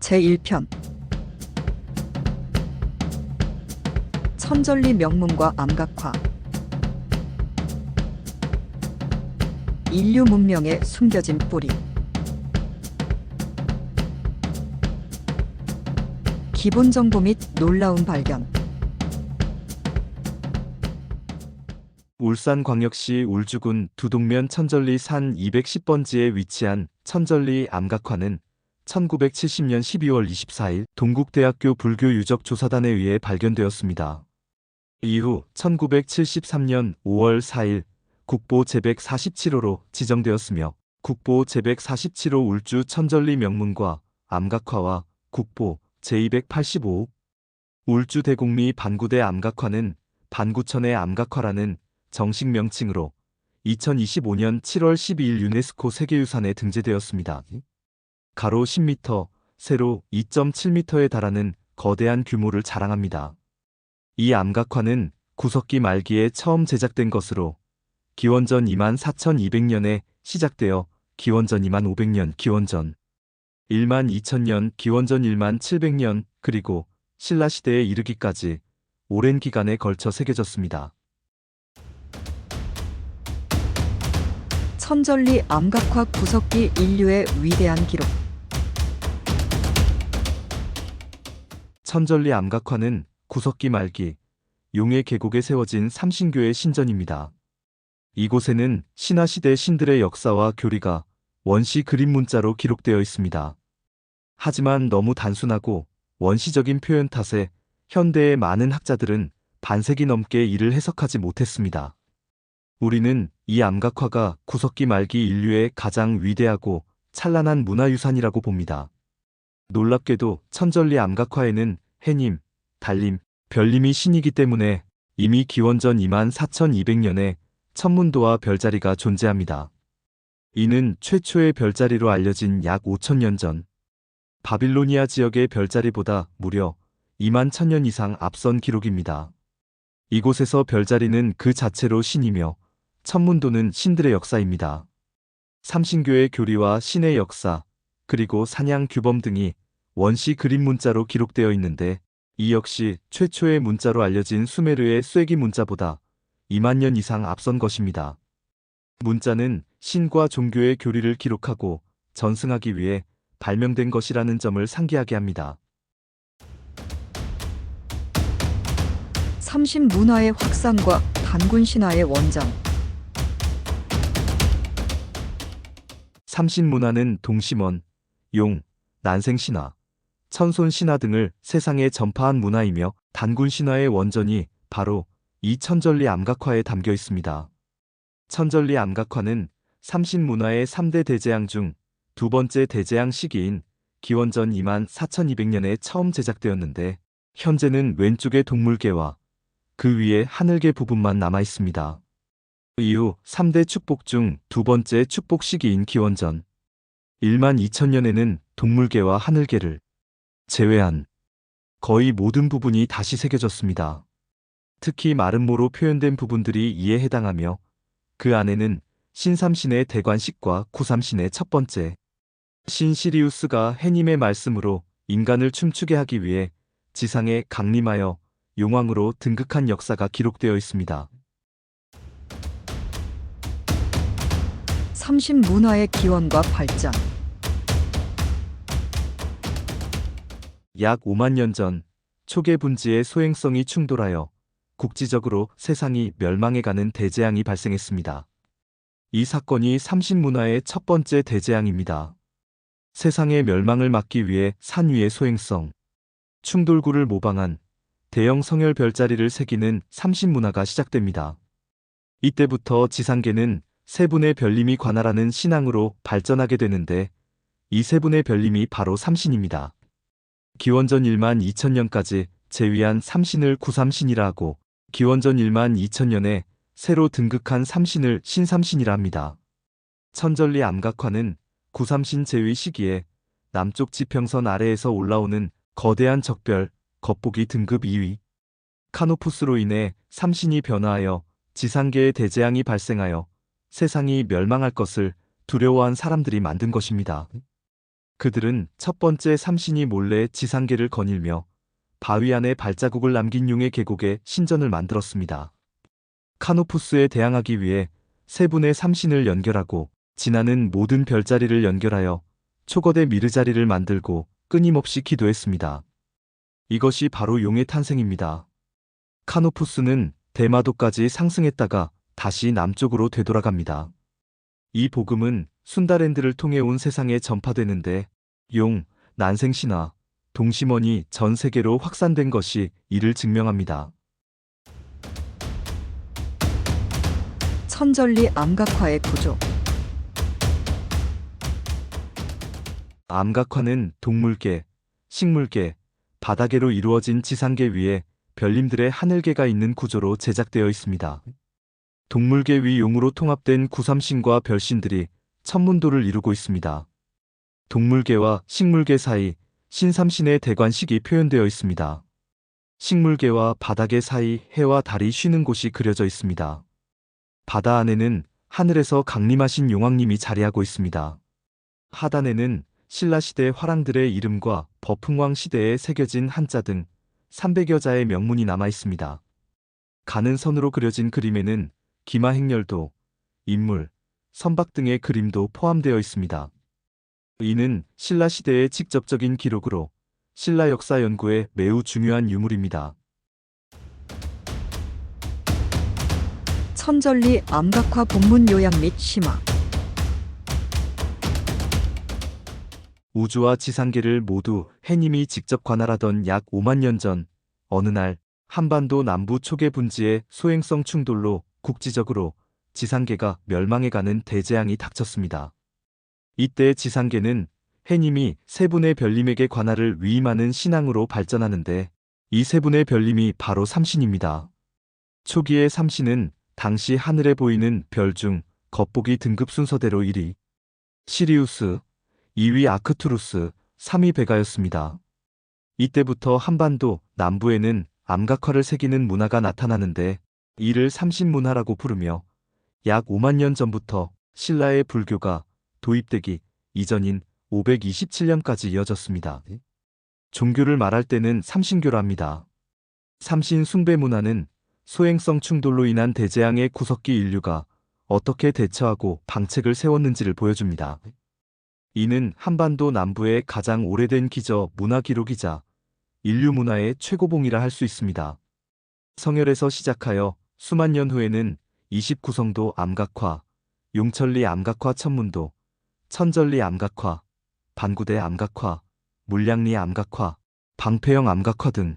제1편 천전리 명문과 암각화. 인류 문명의 숨겨진 뿌리. 기본 정보 및 놀라운 발견. 울산광역시 울주군 두동면 천전리 산 210번지에 위치한 천전리 암각화는 1970년 12월 24일 동국대학교 불교유적조사단에 의해 발견되었습니다. 이후 1973년 5월 4일 국보 제147호로 지정되었으며 국보 제147호 울주 천전리 명문과 암각화와 국보 제285호 울주 대곡리 반구대 암각화는 반구천의 암각화라는 정식 명칭으로 2025년 7월 12일 유네스코 세계유산에 등재되었습니다. 가로 10m, 세로 2.7m에 달하는 거대한 규모를 자랑합니다. 이 암각화는 구석기 말기에 처음 제작된 것으로 기원전 24,200년에 시작되어 기원전 2500년, 기원전 12,000년, 기원전 1700년, 그리고 신라시대에 이르기까지 오랜 기간에 걸쳐 새겨졌습니다. 천전리 암각화 구석기 인류의 위대한 기록. 천전리 암각화는 구석기 말기 용해 계곡에 세워진 삼신교의 신전입니다. 이곳에는 신화시대 신들의 역사와 교리가 원시 그림 문자로 기록되어 있습니다. 하지만 너무 단순하고 원시적인 표현 탓에 현대의 많은 학자들은 반세기 넘게 이를 해석하지 못했습니다. 우리는 이 암각화가 구석기 말기 인류의 가장 위대하고 찬란한 문화유산이라고 봅니다. 놀랍게도 천전리 암각화에는 해님, 달님, 별님이 신이기 때문에 이미 기원전 24,200년에 천문도와 별자리가 존재합니다. 이는 최초의 별자리로 알려진 약 5,000년 전 바빌로니아 지역의 별자리보다 무려 21,000년 이상 앞선 기록입니다. 이곳에서 별자리는 그 자체로 신이며 천문도는 신들의 역사입니다. 삼신교의 교리와 신의 역사, 그리고 사냥 규범 등이 원시 그림 문자로 기록되어 있는데 이 역시 최초의 문자로 알려진 수메르의 쐐기 문자보다 2만 년 이상 앞선 것입니다. 문자는 신과 종교의 교리를 기록하고 전승하기 위해 발명된 것이라는 점을 상기하게 합니다. 삼신 문화의 확산과 단군 신화의 원장. 삼신문화는 동심원, 용, 난생신화, 천손신화 등을 세상에 전파한 문화이며 단군신화의 원전이 바로 이 천전리 암각화에 담겨 있습니다. 천전리 암각화는 삼신문화의 3대 대재앙 중 두 번째 대재앙 시기인 기원전 24,200년에 처음 제작되었는데 현재는 왼쪽의 동물계와 그 위에 하늘계 부분만 남아 있습니다. 이후 3대 축복 중 두 번째 축복 시기인 기원전 12,000년에는 동물계와 하늘계를 제외한 거의 모든 부분이 다시 새겨졌습니다. 특히 마름모로 표현된 부분들이 이에 해당하며 그 안에는 신삼신의 대관식과 구삼신의 첫 번째 신 시리우스가 해님의 말씀으로 인간을 춤추게 하기 위해 지상에 강림하여 용왕으로 등극한 역사가 기록되어 있습니다. 삼신 문화의 기원과 발전. 약 5만 년 전 초계 분지의 소행성이 충돌하여 국지적으로 세상이 멸망해가는 대재앙이 발생했습니다. 이 사건이 삼신문화의 첫 번째 대재앙입니다. 세상의 멸망을 막기 위해 산 위의 소행성, 충돌구를 모방한 대형 성혈 별자리를 새기는 삼신문화가 시작됩니다. 이때부터 지상계는 세 분의 별님이 관할하는 신앙으로 발전하게 되는데 이 세 분의 별님이 바로 삼신입니다. 기원전 12,000년까지 재위한 삼신을 구삼신이라 하고 기원전 12,000년에 새로 등극한 삼신을 신삼신이라 합니다. 천전리 암각화는 구삼신 재위 시기에 남쪽 지평선 아래에서 올라오는 거대한 적별, 겉보기 등급 2위 카노푸스로 인해 삼신이 변화하여 지상계에 대재앙이 발생하여 세상이 멸망할 것을 두려워한 사람들이 만든 것입니다. 그들은 첫 번째 삼신이 몰래 지상계를 거닐며 바위 안에 발자국을 남긴 용의 계곡에 신전을 만들었습니다. 카노푸스에 대항하기 위해 세 분의 삼신을 연결하고 지나는 모든 별자리를 연결하여 초거대 미르자리를 만들고 끊임없이 기도했습니다. 이것이 바로 용의 탄생입니다. 카노푸스는 대마도까지 상승했다가 다시 남쪽으로 되돌아갑니다. 이 복음은 순다랜드를 통해 온 세상에 전파되는데 용, 난생신화, 동심원이 전 세계로 확산된 것이 이를 증명합니다. 천전리 암각화의 구조. 암각화는 동물계, 식물계, 바다계로 이루어진 지상계 위에 별님들의 하늘계가 있는 구조로 제작되어 있습니다. 동물계 위 용으로 통합된 구삼신과 별신들이 천문도를 이루고 있습니다. 동물계와 식물계 사이 신삼신의 대관식이 표현되어 있습니다. 식물계와 바다계 사이 해와 달이 쉬는 곳이 그려져 있습니다. 바다 안에는 하늘에서 강림하신 용왕님이 자리하고 있습니다. 하단에는 신라시대 화랑들의 이름과 버풍왕 시대에 새겨진 한자 등 300여 자의 명문이 남아 있습니다. 가는 선으로 그려진 그림에는 기마행렬도, 인물, 선박 등의 그림도 포함되어 있습니다. 이는 신라시대의 직접적인 기록으로 신라 역사 연구에 매우 중요한 유물입니다. 천전리 암각화 본문 요약 및 심화. 우주와 지상계를 모두 해님이 직접 관할하던 약 5만 년 전 어느 날 한반도 남부 초계 분지의 소행성 충돌로 국지적으로 지상계가 멸망해가는 대재앙이 닥쳤습니다. 이때 지상계는 해님이 세 분의 별님에게 관할을 위임하는 신앙으로 발전하는데 이 세 분의 별님이 바로 삼신입니다. 초기의 삼신은 당시 하늘에 보이는 별 중 겉보기 등급 순서대로 1위 시리우스, 2위 아크투루스, 3위 베가였습니다. 이때부터 한반도 남부에는 암각화를 새기는 문화가 나타나는데 이를 삼신문화라고 부르며 약 5만 년 전부터 신라의 불교가 도입되기 이전인 527년까지 이어졌습니다. 종교를 말할 때는 삼신교라 합니다. 삼신 숭배 문화는 소행성 충돌로 인한 대재앙의 구석기 인류가 어떻게 대처하고 방책을 세웠는지를 보여줍니다. 이는 한반도 남부의 가장 오래된 기저 문화 기록이자 인류 문화의 최고봉이라 할 수 있습니다. 성열에서 시작하여 수만 년 후에는 29성도 암각화, 용천리 암각화 천문도, 천전리 암각화, 반구대 암각화, 물량리 암각화, 방패형 암각화 등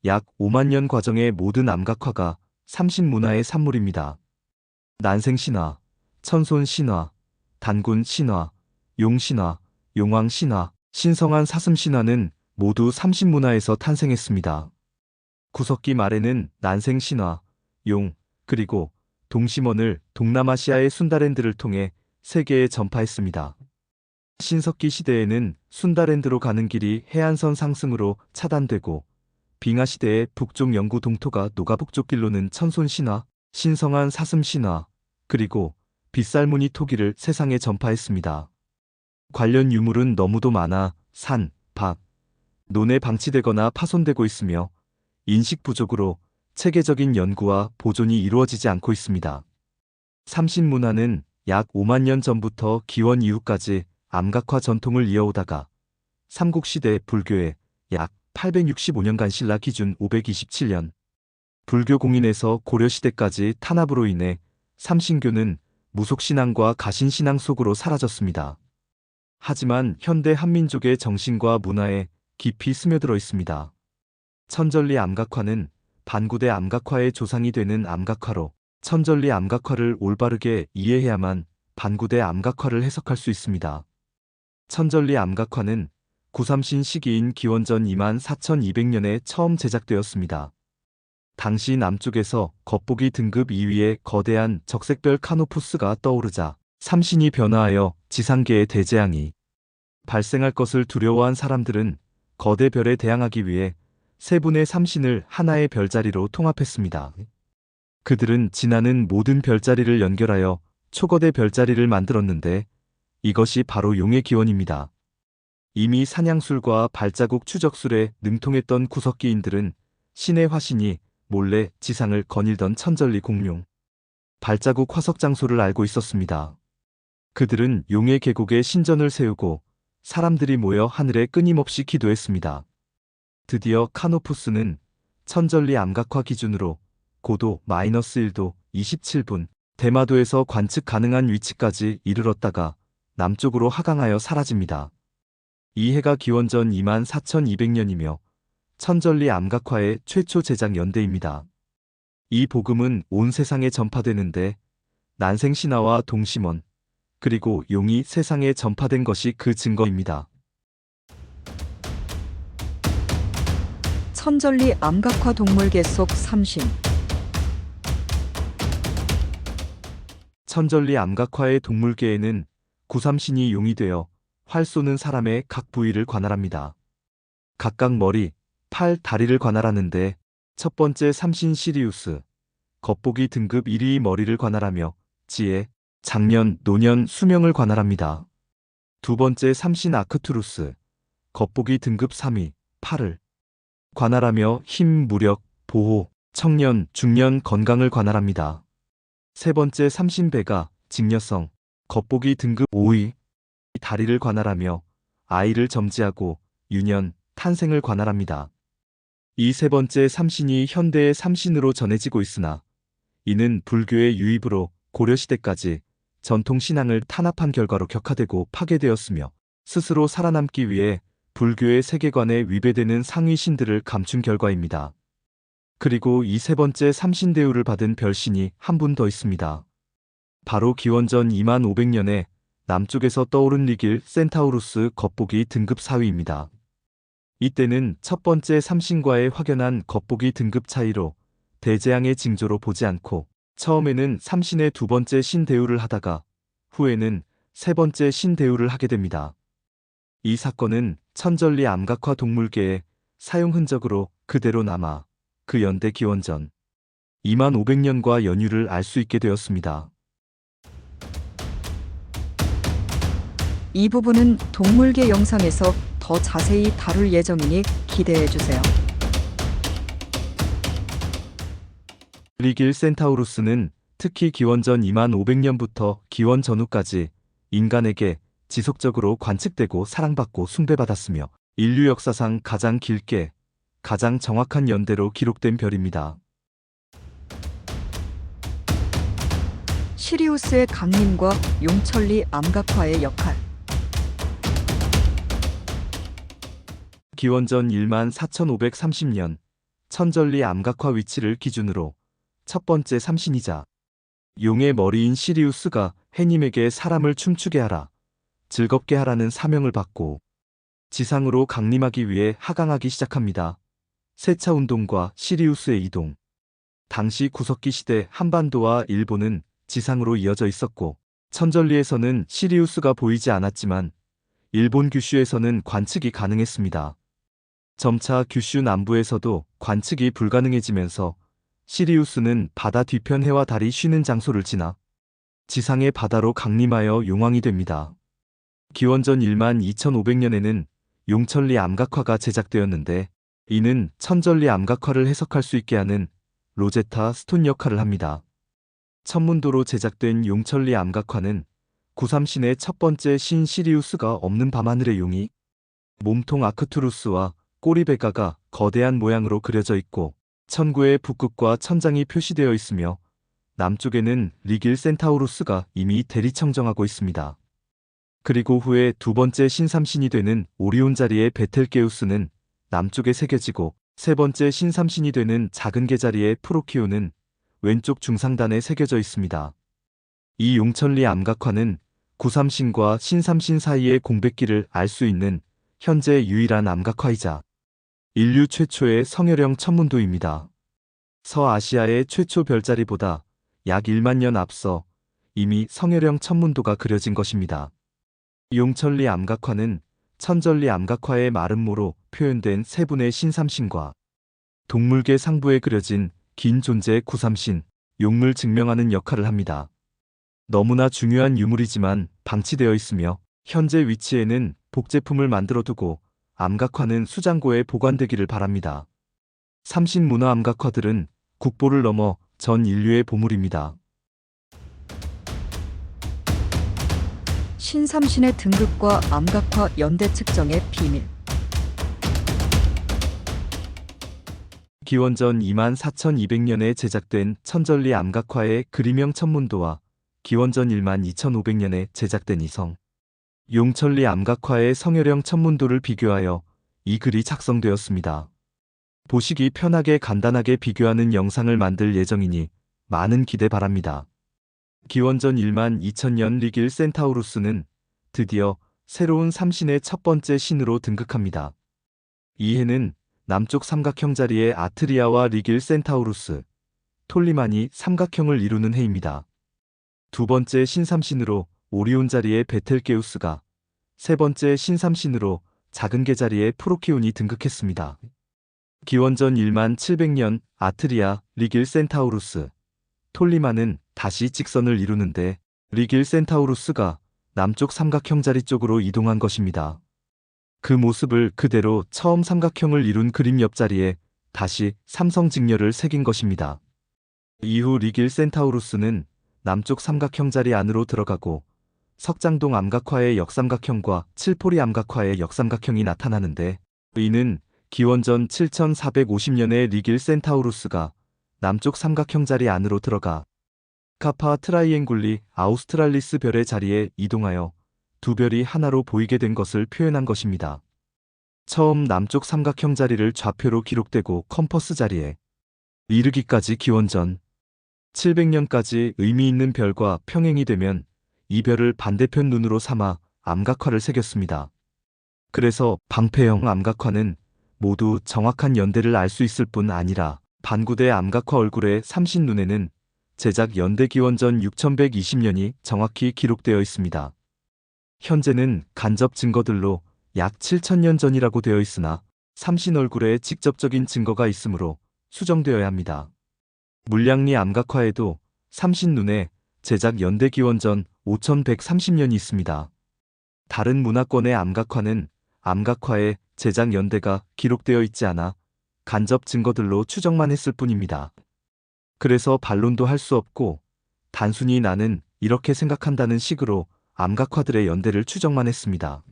약 5만 년 과정의 모든 암각화가 삼신문화의 산물입니다. 난생신화, 천손신화, 단군신화, 용신화, 용왕신화, 신성한 사슴신화는 모두 삼신문화에서 탄생했습니다. 구석기 말에는 난생신화, 용, 그리고 동심원을 동남아시아의 순다랜드를 통해 세계에 전파했습니다. 신석기 시대에는 순다랜드로 가는 길이 해안선 상승으로 차단되고 빙하시대의 북쪽 영구 동토가 노가북쪽 길로는 천손신화, 신성한 사슴신화, 그리고 빗살무늬 토기를 세상에 전파했습니다. 관련 유물은 너무도 많아 산, 박, 논에 방치되거나 파손되고 있으며 인식 부족으로 체계적인 연구와 보존이 이루어지지 않고 있습니다. 삼신문화는 약 5만 년 전부터 기원 이후까지 암각화 전통을 이어오다가 삼국시대 불교의 약 865년간 신라 기준 527년 불교 공인에서 고려시대까지 탄압으로 인해 삼신교는 무속신앙과 가신신앙 속으로 사라졌습니다. 하지만 현대 한민족의 정신과 문화에 깊이 스며들어 있습니다. 천전리 암각화는 반구대 암각화의 조상이 되는 암각화로 천전리 암각화를 올바르게 이해해야만 반구대 암각화를 해석할 수 있습니다. 천전리 암각화는 구삼신 시기인 기원전 24,200년에 처음 제작되었습니다. 당시 남쪽에서 겉보기 등급 2위의 거대한 적색별 카노푸스가 떠오르자 삼신이 변화하여 지상계의 대재앙이 발생할 것을 두려워한 사람들은 거대 별에 대항하기 위해 세 분의 삼신을 하나의 별자리로 통합했습니다. 그들은 지나는 모든 별자리를 연결하여 초거대 별자리를 만들었는데 이것이 바로 용의 기원입니다. 이미 사냥술과 발자국 추적술에 능통했던 구석기인들은 신의 화신이 몰래 지상을 거닐던 천절리 공룡, 발자국 화석 장소를 알고 있었습니다. 그들은 용의 계곡에 신전을 세우고 사람들이 모여 하늘에 끊임없이 기도했습니다. 드디어 카노푸스는 천절리 암각화 기준으로 고도 -1도 27분, 대마도에서 관측 가능한 위치까지 이르렀다가 남쪽으로 하강하여 사라집니다. 이 해가 기원전 24,200년이며 천절리 암각화의 최초 제작 연대입니다. 이 복음은 온 세상에 전파되는데 난생신화와 동심원, 그리고 용이 세상에 전파된 것이 그 증거입니다. 천절리 암각화 동물계 속 삼신. 천절리 암각화의 동물계에는 구삼신이 용이 되어 활 쏘는 사람의 각 부위를 관할합니다. 각각 머리, 팔, 다리를 관할하는데 첫 번째 삼신 시리우스, 겉보기 등급 1위의 머리를 관할하며 지혜, 장년, 노년, 수명을 관할합니다. 두 번째 삼신 아크투루스, 겉보기 등급 3위, 팔을 관할하며 힘, 무력, 보호, 청년, 중년, 건강을 관할합니다. 세 번째 삼신 베가, 직녀성, 겉보기 등급 5위, 다리를 관할하며 아이를 점지하고 유년, 탄생을 관할합니다. 이 세 번째 삼신이 현대의 삼신으로 전해지고 있으나 이는 불교의 유입으로 고려시대까지 전통 신앙을 탄압한 결과로 격화되고 파괴되었으며 스스로 살아남기 위해 불교의 세계관에 위배되는 상위 신들을 감춘 결과입니다. 그리고 이 세 번째 삼신 대우를 받은 별신이 한 분 더 있습니다. 바로 기원전 2500년에 남쪽에서 떠오른 리길 센타우루스 겉보기 등급 4위입니다. 이때는 첫 번째 삼신과의 확연한 겉보기 등급 차이로 대재앙의 징조로 보지 않고 처음에는 삼신의 두 번째 신 대우를 하다가 후에는 세 번째 신 대우를 하게 됩니다. 이 사건은 천절리 암각화 동물계의 사용 흔적으로 그대로 남아 그 연대 기원전 2500년과 연유를 알 수 있게 되었습니다. 이 부분은 동물계 영상에서 더 자세히 다룰 예정이니 기대해주세요. 리길 센타우루스는 특히 기원전 2500년부터 기원 전후까지 인간에게 지속적으로 관측되고 사랑받고 숭배받았으며 인류 역사상 가장 길게 가장 정확한 연대로 기록된 별입니다. 시리우스의 강림과 용천리 암각화의 역할. 기원전 14,530년 천절리 암각화 위치를 기준으로 첫 번째 삼신이자 용의 머리인 시리우스가 해님에게 사람을 춤추게 하라, 즐겁게 하라는 사명을 받고 지상으로 강림하기 위해 하강하기 시작합니다. 세차 운동과 시리우스의 이동. 당시 구석기 시대 한반도와 일본은 지상으로 이어져 있었고 천절리에서는 시리우스가 보이지 않았지만 일본 규슈에서는 관측이 가능했습니다. 점차 규슈 남부에서도 관측이 불가능해지면서 시리우스는 바다 뒤편 해와 달이 쉬는 장소를 지나 지상의 바다로 강림하여 용왕이 됩니다. 기원전 12,500년에는 용천리 암각화가 제작되었는데 이는 천절리 암각화를 해석할 수 있게 하는 로제타 스톤 역할을 합니다. 천문도로 제작된 용천리 암각화는 구삼신의 첫 번째 신 시리우스가 없는 밤하늘의 용이 몸통 아크투루스와 꼬리베가가 거대한 모양으로 그려져 있고 천구의 북극과 천장이 표시되어 있으며 남쪽에는 리길 센타우루스가 이미 대리청정하고 있습니다. 그리고 후에 두 번째 신삼신이 되는 오리온 자리의 베텔게우스는 남쪽에 새겨지고 세 번째 신삼신이 되는 작은 개 자리의 프로키오는 왼쪽 중상단에 새겨져 있습니다. 이 용천리 암각화는 구삼신과 신삼신 사이의 공백기를 알 수 있는 현재 유일한 암각화이자 인류 최초의 성혈형 천문도입니다. 서아시아의 최초 별자리보다 약 1만 년 앞서 이미 성혈형 천문도가 그려진 것입니다. 용천리 암각화는 천절리 암각화의 마름모로 표현된 세 분의 신삼신과 동물계 상부에 그려진 긴 존재 구삼신, 용을 증명하는 역할을 합니다. 너무나 중요한 유물이지만 방치되어 있으며 현재 위치에는 복제품을 만들어 두고 암각화는 수장고에 보관되기를 바랍니다. 삼신문화 암각화들은 국보를 넘어 전 인류의 보물입니다. 신삼신의 등급과 암각화 연대 측정의 비밀. 기원전 24,200년에 제작된 천전리 암각화의 그림형 천문도와 기원전 12,500년에 제작된 이성 용천리 암각화의 성혈형 천문도를 비교하여 이 글이 작성되었습니다. 보시기 편하게 간단하게 비교하는 영상을 만들 예정이니 많은 기대 바랍니다. 기원전 12,000년 리길 센타우루스는 드디어 새로운 삼신의 첫 번째 신으로 등극합니다. 이 해는 남쪽 삼각형 자리의 아트리아와 리길 센타우루스, 톨리만이 삼각형을 이루는 해입니다. 두 번째 신삼신으로 오리온 자리의 베텔게우스가, 세 번째 신삼신으로 작은 개 자리의 프로키온이 등극했습니다. 기원전 1700년 아트리아, 리길 센타우루스, 톨리만은 다시 직선을 이루는데 리길 센타우루스가 남쪽 삼각형 자리 쪽으로 이동한 것입니다. 그 모습을 그대로 처음 삼각형을 이룬 그림 옆자리에 다시 삼성직렬을 새긴 것입니다. 이후 리길 센타우루스는 남쪽 삼각형 자리 안으로 들어가고 석장동 암각화의 역삼각형과 칠포리 암각화의 역삼각형이 나타나는데 이는 기원전 7450년에 리길 센타우루스가 남쪽 삼각형 자리 안으로 들어가 카파 트라이앵굴리 아우스트랄리스 별의 자리에 이동하여 두 별이 하나로 보이게 된 것을 표현한 것입니다. 처음 남쪽 삼각형 자리를 좌표로 기록되고 컴퍼스 자리에 이르기까지 기원전 700년까지 의미 있는 별과 평행이 되면 이 별을 반대편 눈으로 삼아 암각화를 새겼습니다. 그래서 방패형 암각화는 모두 정확한 연대를 알 수 있을 뿐 아니라 반구대 암각화 얼굴의 삼신 눈에는 제작 연대 기원전 6120년이 정확히 기록되어 있습니다. 현재는 간접 증거들로 약 7000년 전이라고 되어 있으나 삼신 얼굴에 직접적인 증거가 있으므로 수정되어야 합니다. 물량리 암각화에도 삼신 눈에 제작 연대 기원전 5130년이 있습니다. 다른 문화권의 암각화는 암각화에 제작 연대가 기록되어 있지 않아 간접 증거들로 추정만 했을 뿐입니다. 그래서 반론도 할 수 없고 단순히 나는 이렇게 생각한다는 식으로 암각화들의 연대를 추정만 했습니다.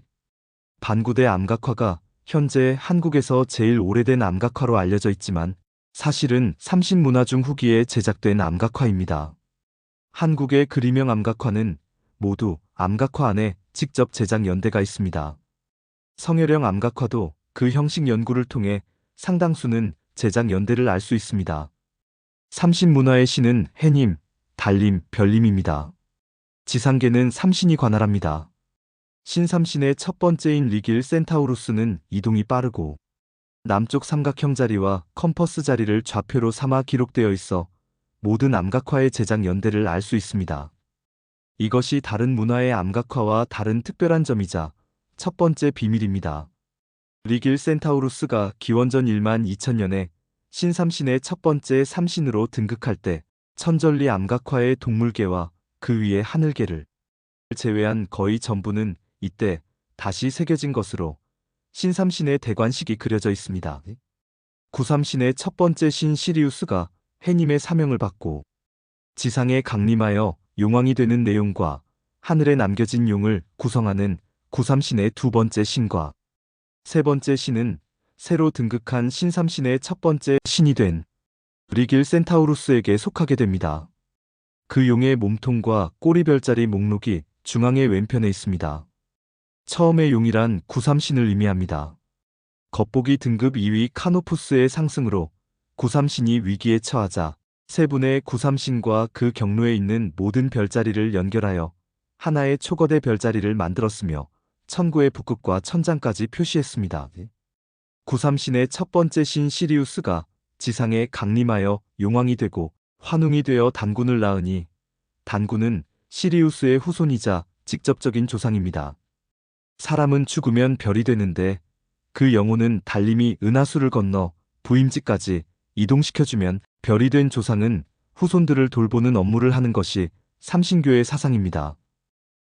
반구대 암각화가 현재 한국에서 제일 오래된 암각화로 알려져 있지만 사실은 삼신문화 중 후기에 제작된 암각화입니다. 한국의 그림형 암각화는 모두 암각화 안에 직접 제작 연대가 있습니다. 성혈형 암각화도 그 형식 연구를 통해 상당수는 제작 연대를 알 수 있습니다. 삼신문화의 신은 해님, 달님, 별님입니다. 지상계는 삼신이 관할합니다. 신삼신의 첫 번째인 리길 센타우루스는 이동이 빠르고 남쪽 삼각형 자리와 컴퍼스 자리를 좌표로 삼아 기록되어 있어 모든 암각화의 제작 연대를 알 수 있습니다. 이것이 다른 문화의 암각화와 다른 특별한 점이자 첫 번째 비밀입니다. 리길 센타우루스가 기원전 12,000년에 신삼신의 첫 번째 삼신으로 등극할 때 천전리 암각화의 동물계와 그 위의 하늘계를 제외한 거의 전부는 이때 다시 새겨진 것으로 신삼신의 대관식이 그려져 있습니다. 구삼신의 첫 번째 신 시리우스가 해님의 사명을 받고 지상에 강림하여 용왕이 되는 내용과 하늘에 남겨진 용을 구성하는 구삼신의 두 번째 신과 세 번째 신은 새로 등극한 신삼신의 첫 번째 신이 된 리길 센타우루스에게 속하게 됩니다. 그 용의 몸통과 꼬리 별자리 목록이 중앙의 왼편에 있습니다. 처음의 용이란 구삼신을 의미합니다. 겉보기 등급 2위 카노푸스의 상승으로 구삼신이 위기에 처하자 세 분의 구삼신과 그 경로에 있는 모든 별자리를 연결하여 하나의 초거대 별자리를 만들었으며 천구의 북극과 천장까지 표시했습니다. 구삼신의 첫 번째 신 시리우스가 지상에 강림하여 용왕이 되고 환웅이 되어 단군을 낳으니 단군은 시리우스의 후손이자 직접적인 조상입니다. 사람은 죽으면 별이 되는데 그 영혼은 달림이 은하수를 건너 부임지까지 이동시켜주면 별이 된 조상은 후손들을 돌보는 업무를 하는 것이 삼신교의 사상입니다.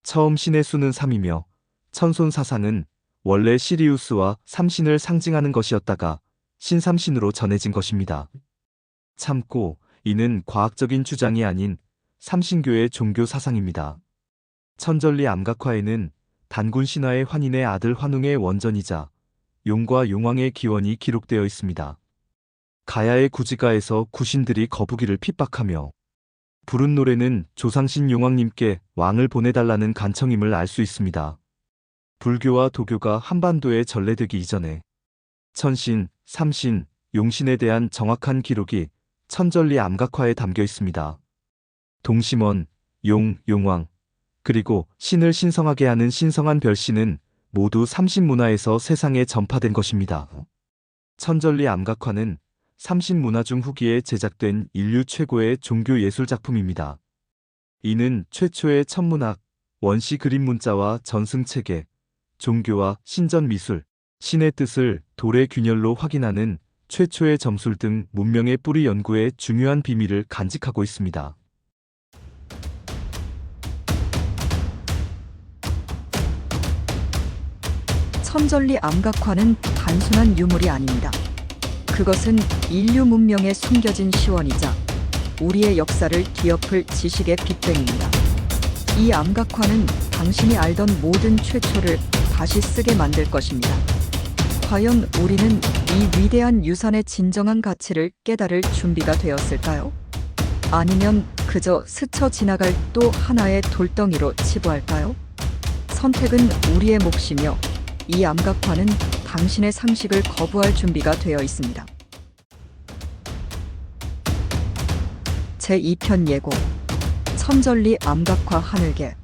처음 신의 수는 3이며 천손 사상은 원래 시리우스와 삼신을 상징하는 것이었다가 신삼신으로 전해진 것입니다. 참고 이는 과학적인 주장이 아닌 삼신교의 종교 사상입니다. 천전리 암각화에는 단군 신화의 환인의 아들 환웅의 원전이자 용과 용왕의 기원이 기록되어 있습니다. 가야의 구지가에서 구신들이 거북이를 핍박하며 부른 노래는 조상신 용왕님께 왕을 보내달라는 간청임을 알 수 있습니다. 불교와 도교가 한반도에 전래되기 이전에 천신, 삼신, 용신에 대한 정확한 기록이 천전리 암각화에 담겨 있습니다. 동심원, 용, 용왕, 그리고 신을 신성하게 하는 신성한 별신은 모두 삼신문화에서 세상에 전파된 것입니다. 천전리 암각화는 삼신문화 중 후기에 제작된 인류 최고의 종교 예술 작품입니다. 이는 최초의 천문학, 원시 그림 문자와 전승체계, 종교와 신전 미술, 신의 뜻을 돌의 균열로 확인하는 최초의 점술 등 문명의 뿌리 연구의 중요한 비밀을 간직하고 있습니다. 천전리 암각화는 단순한 유물이 아닙니다. 그것은 인류 문명에 숨겨진 시원이자 우리의 역사를 뒤엎을 지식의 빅뱅입니다. 이 암각화는 당신이 알던 모든 최초를 다시 쓰게 만들 것입니다. 과연 우리는 이 위대한 유산의 진정한 가치를 깨달을 준비가 되었을까요? 아니면 그저 스쳐 지나갈 또 하나의 돌덩이로 치부할까요? 선택은 우리의 몫이며 이 암각화는 당신의 상식을 거부할 준비가 되어 있습니다. 제2편 예고 천전리 암각화 하늘계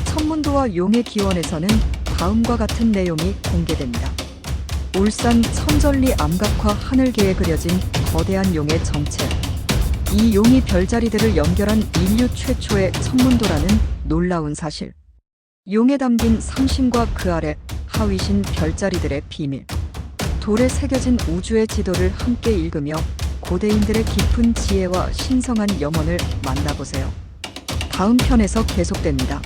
천문도와 용의 기원에서는 다음과 같은 내용이 공개됩니다. 울산 천전리 암각화 하늘계에 그려진 거대한 용의 정체. 이 용이 별자리들을 연결한 인류 최초의 천문도라는 놀라운 사실. 용에 담긴 삼신과 그 아래 하위신 별자리들의 비밀. 돌에 새겨진 우주의 지도를 함께 읽으며 고대인들의 깊은 지혜와 신성한 염원을 만나보세요. 다음 편에서 계속됩니다.